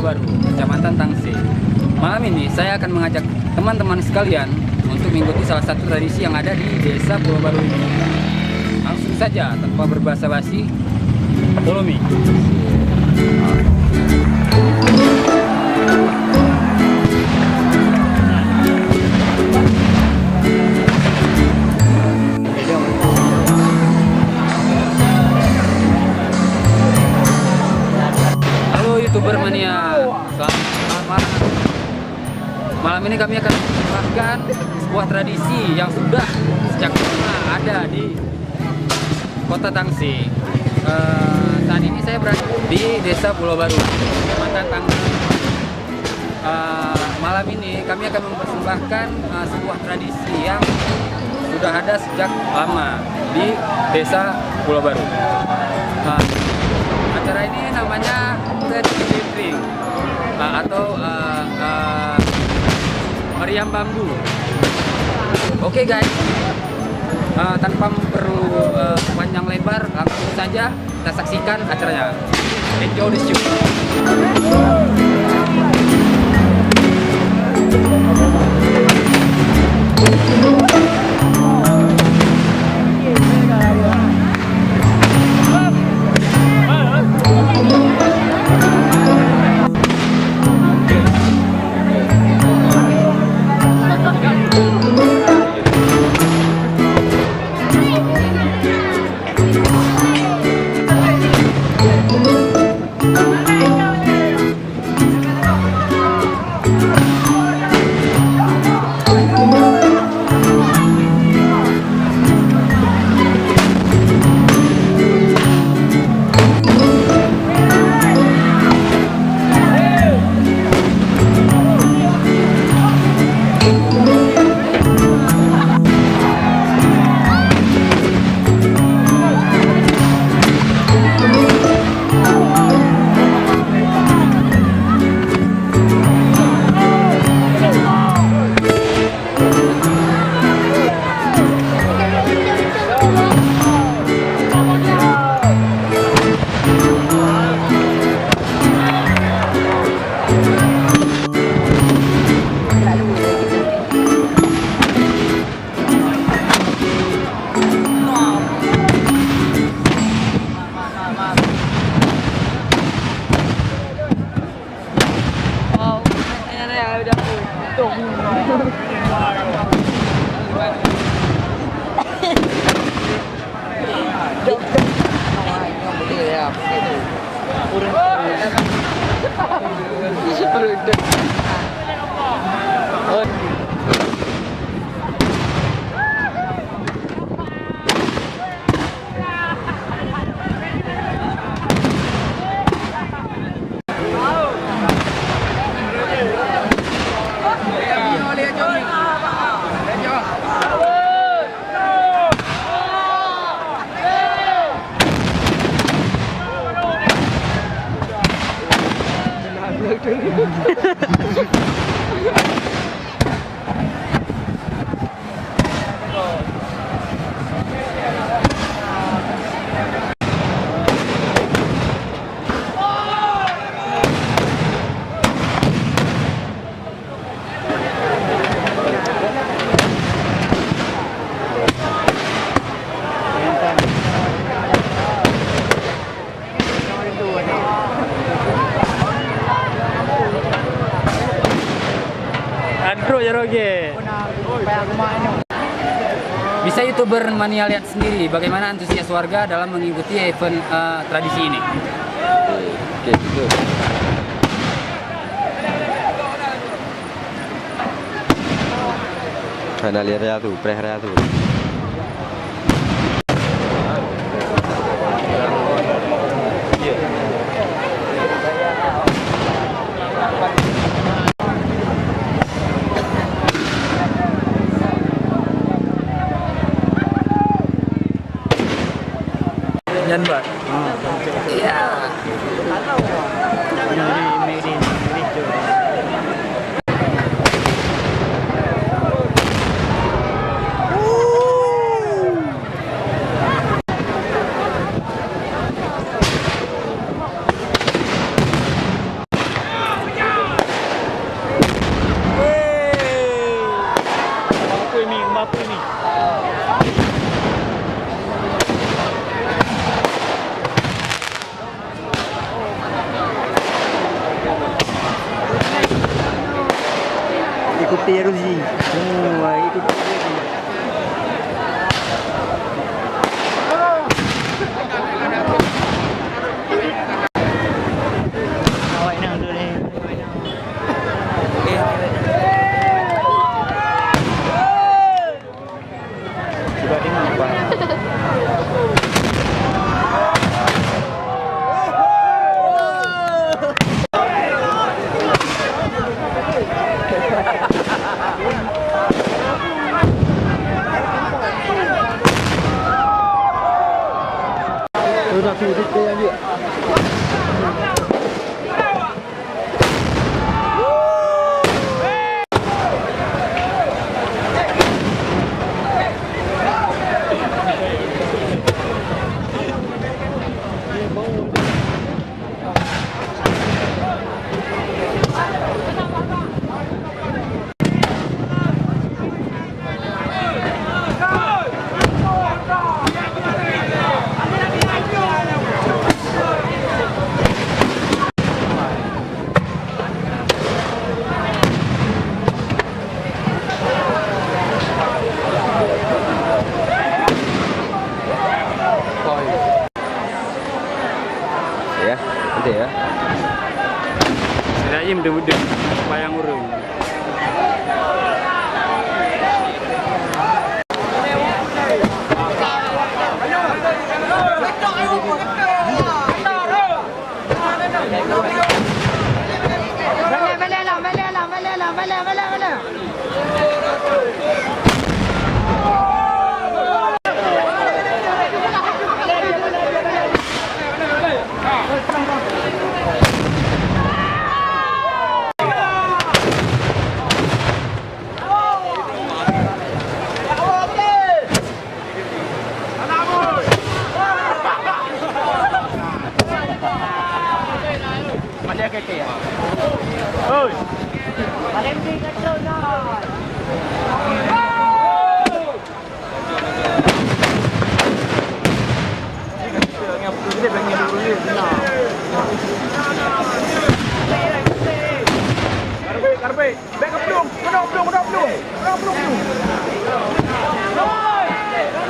Baru, Kecamatan Tangsi. Malam ini saya akan mengajak teman-teman sekalian untuk mengikuti salah satu tradisi yang ada di Desa Pulau Baru ini. Langsung saja tanpa berbasa-basi, follow me. YouTuber mania, selamat malam. Malam ini kami akan mempersembahkan sebuah tradisi yang sudah sejak lama ada di Kota Tangsi. Saat ini saya berada di Desa Pulau Baru, Kecamatan Tangsi. Malam ini kami akan mempersembahkan sebuah tradisi yang sudah ada sejak lama di Desa Pulau Baru. Acara ini namanya Trip atau meriam bambu. Oke guys, tanpa perlu panjang lebar, langsung saja kita saksikan acaranya. Enjoy the show. Bisa YouTuber mania lihat sendiri bagaimana antusias warga dalam mengikuti event tradisi ini. Oke, gitu. Karena lihat tuh, prehara tuh. Yan ba? Yeah. Ikuti Ruzi. Ikuti Ruzi. Awak nak tu ni. Cuba tengok apa. Sudah tu kita yang dia. Ya, nanti ya. Saya mudah-mudah bayang urung.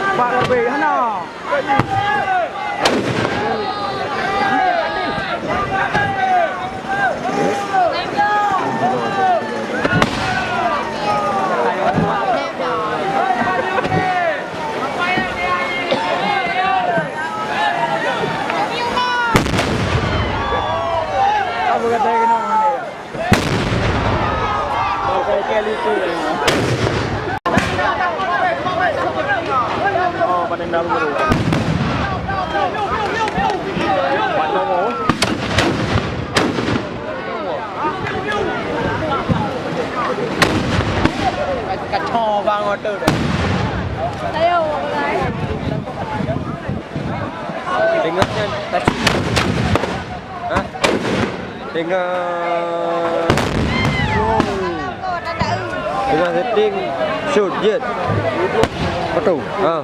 Balik. Kacau bang motor tu. Ayo, mulai. Tengoknya tadi. Hah? Tengok. Tengok setting shoot jet. Betul. Ha.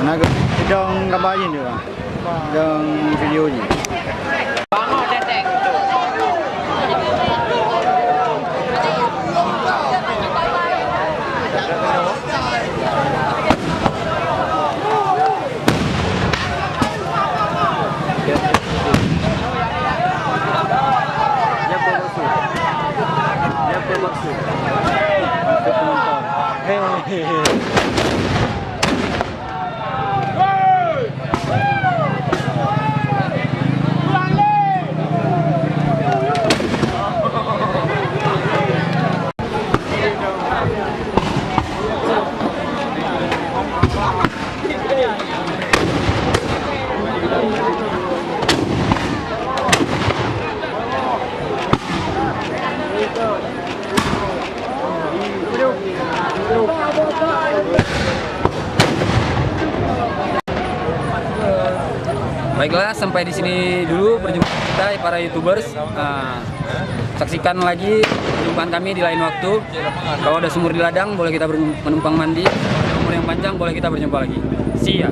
Naga sedang gambar je dia. Sedang video je. Bangun tetek. Baiklah, sampai di sini dulu perjumpaan kita para YouTubers. Saksikan lagi perjumpaan kami di lain waktu. Kalau ada sumur di ladang, boleh kita menumpang mandi. Kalau umur yang panjang, boleh kita berjumpa lagi. See ya.